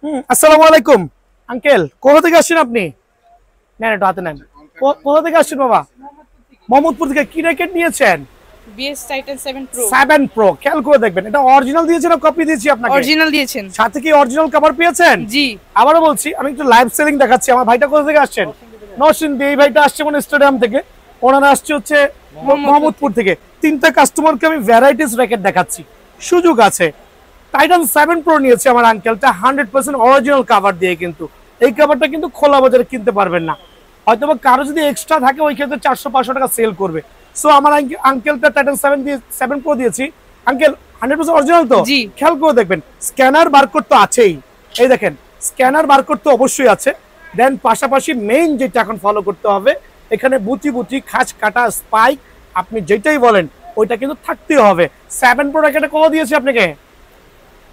আসসালামু আলাইকুম আঙ্কেল, কোথা থেকে আসছেন আপনি? নেন একটু হাতে নেন। কোথা থেকে আসছেন বাবা? মোহাম্মদপুর থেকে। কি র্যাকেট নিয়েছেন? BS Titan 7 pro. 7 প্রো। খেয়াল করে দেখবেন, এটা অরিজিনাল দিয়েছেন না কপি দিয়েছি আপনাকে? অরিজিনাল দিয়েছেন। সাথে কি অরিজিনাল কভার পেয়েছেন? জি। আবারও বলছি, আমি একটু লাইভ সেলিং দেখাচ্ছি। আমার ভাইটা কোথা থেকে আসছেন? নরসিংদী। এই ভাইটা আসছে মানে স্টেডিয়াম থেকে, ওনারা আসছে হচ্ছে মোহাম্মদপুর থেকে। তিনটা কাস্টমারকে আমি ভ্যারাইটিস র্যাকেট দেখাচ্ছি, সুযোগ আছে। টাইটান 7 প্রো নিয়েছে আমার আঙ্কেলটা 100% অরিজিনাল কভার দিয়ে, কিন্তু এই কভারটা কিন্তু খোলা বাজারে কিনতে পারবেন না। হয়তো বা কারো যদি এক্সট্রা থাকে ওই ক্ষেত্রে 400-500 টাকা সেল করবে। সো আমার আঙ্কেলটা টাইটান 7 প্রো দিয়েছি। আঙ্কেল 100% অরিজিনাল তো? জি। খেয়াল করে দেখবেন, স্ক্যানার বারকোড তো আছেই। এই দেখেন, স্ক্যানার বারকোড তো অবশ্যই আছে। দেন পাশাপাশি মেইন যেটা এখন ফলো করতে হবে, এখানে বুটি বুটি খাঁজ কাটা স্পাইক, আপনি যেটাই বলেন ওইটা কিন্তু থাকতেই হবে। 7 প্রো র্যাকেটে কত দিয়েছি আপনাকে?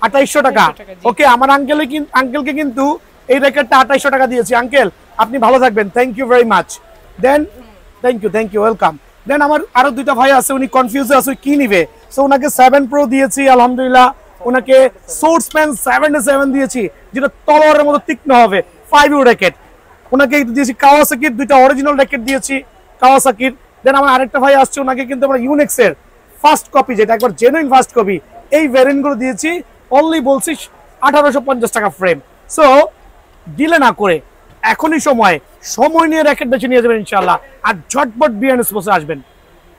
2800 টাকা। ওকে, আমার আঙ্কেলকে কিন্তু এই র্যাকেটটা 2800 টাকা দিয়েছি। আঙ্কেল আপনি ভালো থাকবেন, thank you very much. Then thank you welcome. Then আমার আরো দুইটা ভাই আছে, উনি কনফিউজ আছে কি নিবে। সো ওনাকে 7 প্রো দিয়েছি আলহামদুলিল্লাহ। ওনাকে সোর্সম্যান 77 দিয়েছি, যেটা তলোয়ারের মতো তীক্ষ্ণ হবে, 5 ইউ র্যাকেট। ওনাকে দিয়েছি কাওয়াসাকির দুইটা অরিজিনাল র্যাকেট দিয়েছি, কাওয়াসাকির। দেন আমার আরেকটা ভাই আসছে, ওনাকে কিন্তু আমরা ইউনিক্সের ফার্স্ট কপি, যেটা একবার জেনুইন ফার্স্ট কপি, এই ভ্যারিয়েন্ট গুলো দিয়েছি। অনলি বলছি 1850 টাকা ফ্রেম। সো ডিলে না করে এখনই সময় নিয়ে র্যাকেট বেছে নিয়ে যাবেন ইনশাআল্লাহ। আর ঝটপট বিএন স্পোর্টসে আসবেন।